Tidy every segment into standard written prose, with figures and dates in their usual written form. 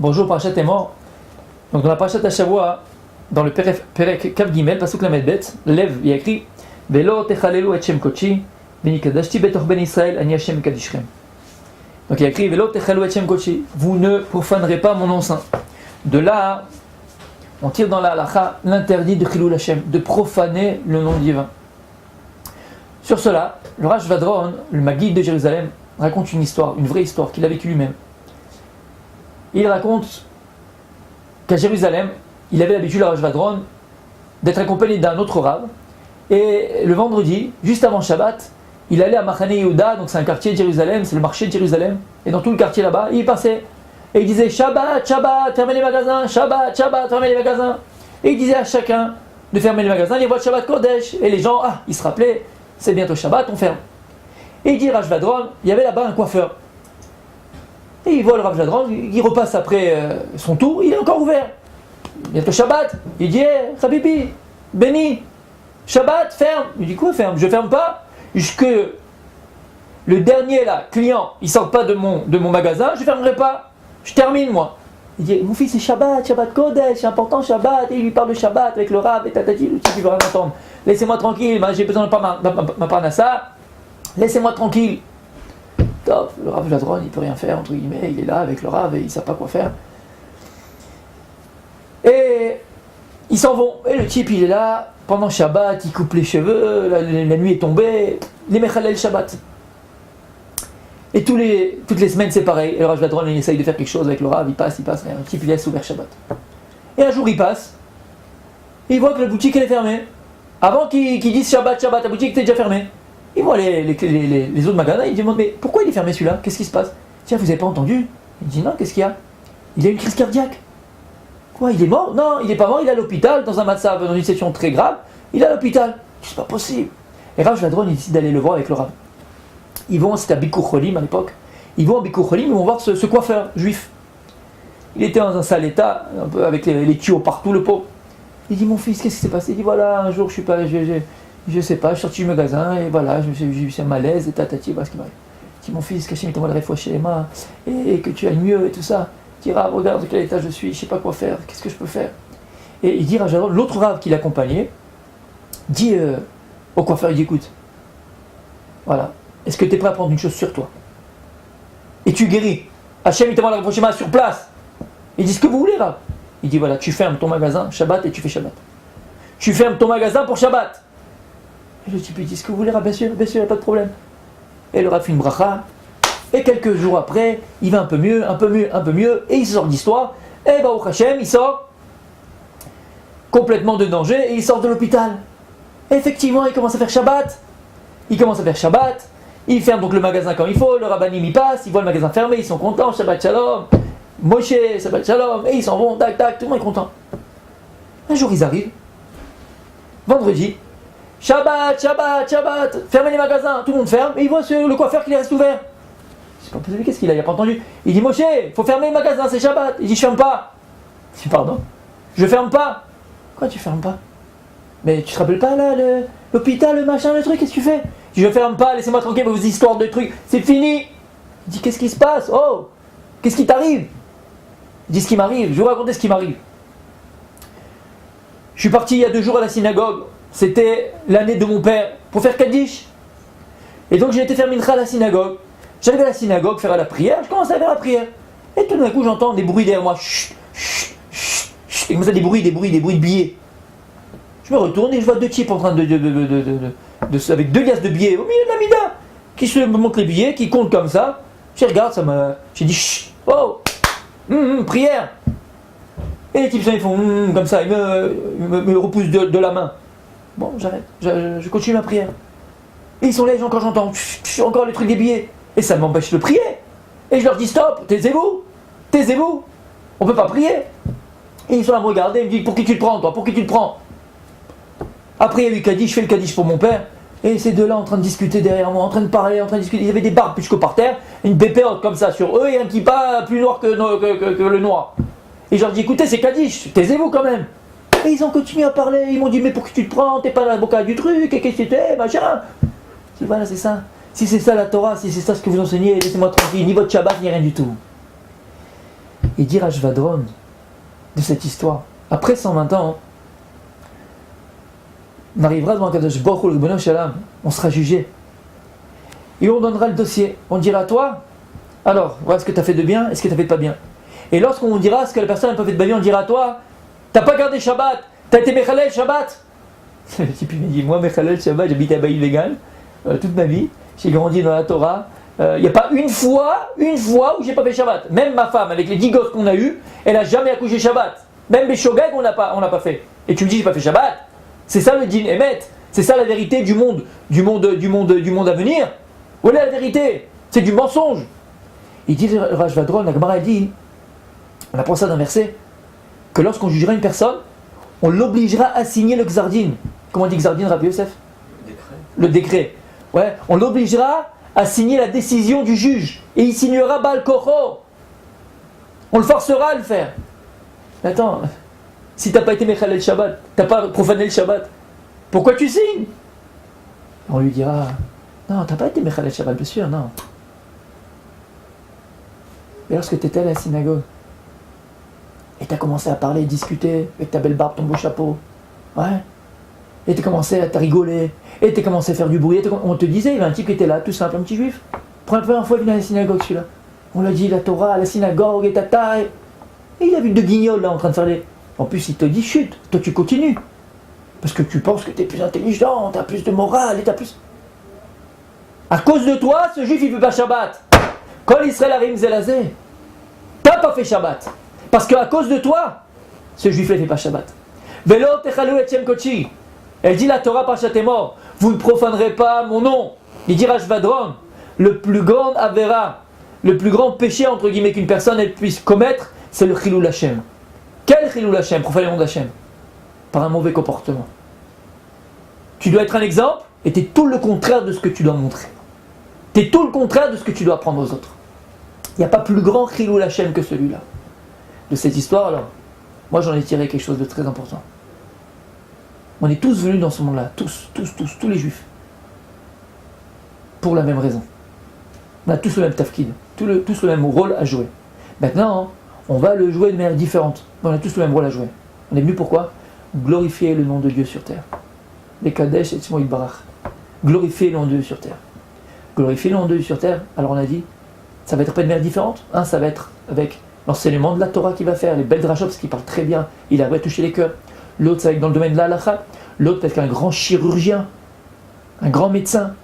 Bonjour, Parashat est mort. Donc dans la Parashat Hashavua, dans le Perek Kav Gimel, Pasuk Lamed Bet, lève, il y a écrit Velo techalelu et Shem Kochi, venikadashti betor ben Israël, ani Hashem kadishrem. Donc il y a écrit Velo techalelu et Shem Kochi, vous ne profanerez pas mon nom saint. De là, on tire dans la halakha l'interdit de Chilul Hashem, de profaner le nom divin. Sur cela, le Rash Vadron, le Maguide de Jérusalem, raconte une histoire, une vraie histoire qu'il a vécue lui-même. Il raconte qu'à Jérusalem, il avait l'habitude, le Rash Vadron, d'être accompagné d'un autre rave. Et le vendredi, juste avant Shabbat, il allait à Machane Yehuda, donc c'est un quartier de Jérusalem, c'est le marché de Jérusalem. Et dans tout le quartier là-bas, il passait. Et il disait Shabbat, Shabbat, fermez les magasins, Shabbat, Shabbat, fermez les magasins. Et il disait à chacun de fermer les magasins, les voies de Shabbat Kodesh. Et les gens, ils se rappelaient, c'est bientôt Shabbat, on ferme. Et il dit Rav Vadron, il y avait là-bas un coiffeur. Et il voit le Rav Vadron, il repasse après son tour, il est encore ouvert. Bientôt Shabbat, il dit Habibi, béni, Shabbat, ferme. Il dit quoi ferme? Je ferme pas jusque le dernier là, client, il sort pas de mon magasin, je fermerai pas. Je termine moi. Il dit mon fils c'est Shabbat, Shabbat Kodesh, c'est important Shabbat. Et il lui parle de Shabbat avec le Rav et tatati, le type il veut rien entendre. Laissez-moi tranquille, j'ai besoin de ma parnassa. Laissez-moi tranquille. Top, le Rav Vadron, il peut rien faire, entre guillemets, il est là avec le Rav et il ne sait pas quoi faire. Et ils s'en vont. Et le type, il est là, pendant Shabbat, il coupe les cheveux, la nuit est tombée, les Mechalel Shabbat. Et toutes les semaines, c'est pareil. Et le Rav Vadron, il essaye de faire quelque chose avec le Rav, il passe, rien. Le type, il laisse ouvert Shabbat. Et un jour, il passe, et il voit que la boutique, elle est fermée. Avant qu'il dise Shabbat, Shabbat, la boutique était déjà fermée. Il voit les autres magasins, il demande mais pourquoi il est fermé celui-là? Qu'est-ce qui se passe? Tiens, vous n'avez pas entendu? Il dit non, qu'est-ce qu'il y a? Il a une crise cardiaque. Quoi, il est mort? Non, il n'est pas mort, il est à l'hôpital, dans un matzav, dans une situation très grave, il est à l'hôpital. C'est pas possible. Et Rav Vadron, il décide d'aller le voir avec le Rav. Ils vont, c'était à Bikur Cholim à l'époque, ils vont à Bikur Cholim, ils vont voir ce coiffeur juif. Il était dans un sale état, un peu avec les tuyaux partout, le pauvre. Il dit mon fils, qu'est-ce qui s'est passé? Il dit voilà, un jour je suis pas. Je sais pas, je suis sorti du magasin et voilà, j'ai eu un malaise et tatati, voilà ce qui m'arrive. Je dis mon fils, Kachim, t'envoie le réfouacher les mains et que tu ailles mieux et tout ça. Il dit Rav, regarde de quel état je suis, je sais pas quoi faire, qu'est-ce que je peux faire? Et il dit Rav, l'autre Rav qui l'accompagnait, dit au coiffeur, il dit écoute, voilà, est-ce que tu es prêt à prendre une chose sur toi? Et tu guéris. Hachem, il t'envoie le réfoucher main sur place. Il dit ce que vous voulez, Rav. Il dit voilà, tu fermes ton magasin, Shabbat, et tu fais Shabbat. Tu fermes ton magasin pour Shabbat. Et le type il dit ce que vous voulez, bien sûr, il n'y a pas de problème. Et le Rav fait une bracha, et quelques jours après, il va un peu mieux, et il sort d'histoire, et Baruch Hashem, il sort complètement de danger, et il sort de l'hôpital. Et effectivement, il commence à faire Shabbat. Il ferme donc le magasin quand il faut, le rabbanim y passe, il voit le magasin fermé, ils sont contents, Shabbat Shalom, Moshe, Shabbat Shalom, et ils s'en vont, tac, tout le monde est content. Un jour, ils arrivent, vendredi, Shabbat, fermez les magasins, tout le monde ferme, et il voit le coiffeur qui les reste ouvert. C'est pas possible, qu'est-ce qu'il a? Il n'a pas entendu. Il dit Moshe, il faut fermer les magasins, c'est Shabbat. Il dit je ferme pas. Il dit pardon, je ferme pas. Quoi tu fermes pas? Mais tu te rappelles pas là, l'hôpital, le machin, le truc, qu'est-ce que tu fais? Il dit je ferme pas, laissez-moi tranquille vos histoires de trucs, c'est fini. Il dit qu'est-ce qui se passe? Oh, qu'est-ce qui t'arrive? Il dit ce qui m'arrive, je vais vous raconter ce qui m'arrive. Je suis parti il y a 2 jours à la synagogue. C'était l'année de mon père pour faire Kaddish. Et donc j'ai été faire Mincha à la synagogue. J'arrive à la synagogue faire la prière, je commence à faire la prière. Et tout d'un coup j'entends des bruits derrière moi. Chut, chut, chut, chut. Et comme ça des bruits de billets. Je me retourne et je vois 2 types en train avec 2 liasses de billets au milieu de la mida. Qui se montrent les billets, qui comptent comme ça. Je regarde, j'ai dit chut, oh, prière. Et les types ils font comme ça, ils me repoussent de la main. Bon, j'arrête, je continue ma prière. Et ils sont là, quand j'entends encore le truc des billets. Et ça m'empêche de prier. Et je leur dis stop, taisez-vous, on peut pas prier. Et ils sont là à me regarder, ils me disent pour qui tu te prends toi, Après il y a eu Kaddish, je fais le Kaddish pour mon père. Et ces deux-là en train de discuter derrière moi, en train de parler, Ils avaient des barbes plus que par terre, une bépéote comme ça sur eux et un kippa plus noir que le noir. Et je leur dis écoutez c'est Kaddish, taisez-vous quand même. Et ils ont continué à parler, ils m'ont dit mais pour qui tu te prends, t'es pas l'avocat du truc, et qu'est-ce que c'était, machin. Je dis voilà c'est ça, si c'est ça la Torah, si c'est ça ce que vous enseignez, laissez-moi tranquille, ni votre Shabbat, ni rien du tout. Il dit Rashvadron de cette histoire. Après 120 ans, on arrivera devant Kadosh Baruch Hu, le Ribbono Shel Olam, on sera jugé. Et on donnera le dossier. On dira, toi, alors, voilà ce que tu as fait de bien et ce que tu as fait de pas bien. Et lorsqu'on dira ce que la personne n'a pas fait de bien, on dira, toi, t'as pas gardé Shabbat, t'as été Mechalel Shabbat. Le type il me dit, moi Mechalel Shabbat, j'habite à Baïl-Vegan, toute ma vie, j'ai grandi dans la Torah. Il n'y a pas une fois où j'ai pas fait Shabbat. Même ma femme, avec les 10 gosses qu'on a eu, elle a jamais accouché Shabbat. Même les shogeg, on n'a pas fait. Et tu me dis, j'ai pas fait Shabbat. C'est ça le din emet. C'est ça la vérité du monde à venir. Voilà la vérité. C'est du mensonge. Il dit, Rashvadron, la Gemara dit, on apprend ça d'un verset, que lorsqu'on jugera une personne, on l'obligera à signer le Xardin. Comment on dit Xardin, Rabbi Yosef ? Le décret. Ouais, on l'obligera à signer la décision du juge. Et il signera Baal Kocho. On le forcera à le faire. Mais attends, si t'as pas été Mechalel Shabbat, t'as pas profané le Shabbat, pourquoi tu signes ? On lui dira, non, t'as pas été Mechalel Shabbat, bien sûr, non. Mais lorsque t'étais à la synagogue, et t'as commencé à parler, discuter, avec ta belle barbe, ton beau chapeau, ouais, et t'as commencé à rigoler, et t'as commencé à faire du bruit, on te disait, il y avait un type qui était là, tout simple, un petit juif, pour la première fois il vient à la synagogue celui-là. On l'a dit, la Torah, la synagogue, et tata, et il a vu deux guignols là en train de faire les... En plus il te dit, chut, toi tu continues, parce que tu penses que t'es plus intelligent, t'as plus de morale, et t'as plus... À cause de toi, ce juif il ne fait pas Shabbat. Kol Israël Arim Zelazé, t'as pas fait Shabbat. Parce qu'à cause de toi, ce juif ne fait pas Shabbat. Velo techalou et Shem Kochi. Elle dit la Torah Parashat Emor, vous ne profanerez pas mon nom. Il dit Rashvadron, le plus grand avéra, le plus grand péché entre guillemets qu'une personne elle puisse commettre, c'est le Chilul Hashem. Quel Chilul Hashem? Profaner le nom d'Hashem. Par un mauvais comportement. Tu dois être un exemple et tu es tout le contraire de ce que tu dois montrer. Tu es tout le contraire de ce que tu dois apprendre aux autres. Il n'y a pas plus grand Chilul Hashem que celui-là. De cette histoire, alors, moi j'en ai tiré quelque chose de très important. On est tous venus dans ce monde-là, tous les juifs, pour la même raison. On a tous le même tafkid, tous le même rôle à jouer. Maintenant, on va le jouer de manière différente. On a tous le même rôle à jouer. On est venus pourquoi ? Glorifier le nom de Dieu sur terre. Les Kadesh et Tzmoïd Barach. Glorifier le nom de Dieu sur terre. Glorifier le nom de Dieu sur terre, alors on a dit, ça va être pas de manière différente. Un, ça va être avec l'enseignement de la Torah qu'il va faire, les belles drachot, parce qu'il parle très bien, il arrive à toucher les cœurs. L'autre, c'est dans le domaine de la halakha. L'autre, parce qu'un grand chirurgien, un grand médecin.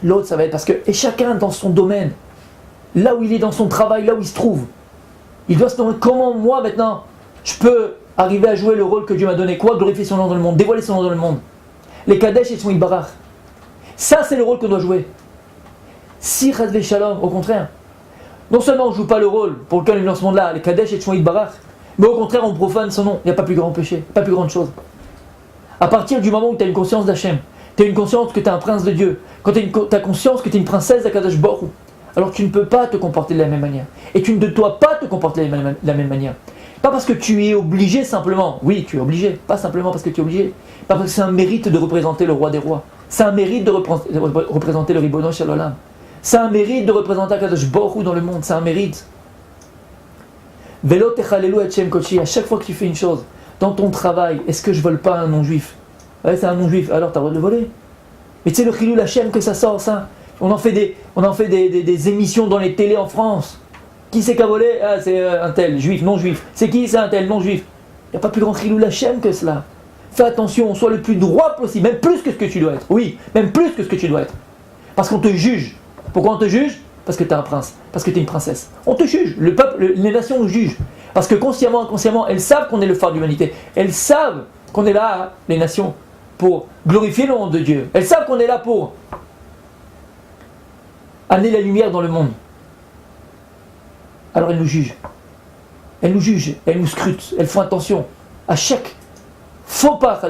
L'autre, ça va être parce que, et chacun dans son domaine, là où il est dans son travail, là où il se trouve, il doit se demander comment moi maintenant, je peux arriver à jouer le rôle que Dieu m'a donné. Quoi ? Glorifier son nom dans le monde, dévoiler son nom dans le monde. Les Kadesh et son Ibarach. Ça, c'est le rôle qu'on doit jouer. Si Chazvé Shalom, au contraire, non seulement on ne joue pas le rôle pour lequel on est dans ce monde-là, les Kadesh et Shmoïd Barach, mais au contraire on profane son nom. Il n'y a pas plus grand péché, pas plus grande chose. À partir du moment où tu as une conscience d'Hachem, tu as une conscience que tu es un prince de Dieu, quand tu as conscience que tu es une princesse d'Akadosh Baruch Hu, alors tu ne peux pas te comporter de la même manière. Et tu ne dois pas te comporter de la même manière. Pas parce que tu es obligé simplement, oui tu es obligé, pas simplement parce que tu es obligé, pas parce que c'est un mérite de représenter le roi des rois, c'est un mérite de représenter le Ribbono Shel Olam. C'est un mérite de représenter Akadosh Baruch Hu dans le monde, c'est un mérite. Velo techalelu et Shem Kochi, à chaque fois que tu fais une chose, dans ton travail, est-ce que je vole pas un non-juif ? Ouais, c'est un non-juif, alors tu as le droit de le voler. Mais tu sais le Chilul Hashem que ça sort, ça. On en fait des émissions dans les télés en France. Qui c'est qui a volé ? Ah, c'est un tel, juif, non-juif. C'est qui ? C'est un tel, non-juif. Il n'y a pas plus grand Chilul Hashem que cela. Fais attention, sois le plus droit possible, même plus que ce que tu dois être. Oui, même plus que ce que tu dois être. Parce qu'on te juge. Pourquoi on te juge ? Parce que tu es un prince, parce que tu es une princesse. On te juge, le peuple, les nations nous jugent. Parce que consciemment, inconsciemment, elles savent qu'on est le phare de l'humanité. Elles savent qu'on est là, les nations, pour glorifier le nom de Dieu. Elles savent qu'on est là pour amener la lumière dans le monde. Alors elles nous jugent. Elles nous jugent, elles nous scrutent, elles font attention à chaque faux pas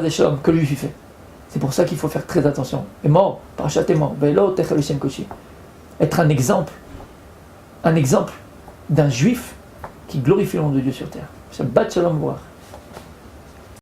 que le juif fait. C'est pour ça qu'il faut faire très attention. Et mort, parachat est mort. Être un exemple d'un juif qui glorifie le nom de Dieu sur terre. Shabbat Shalom, voir.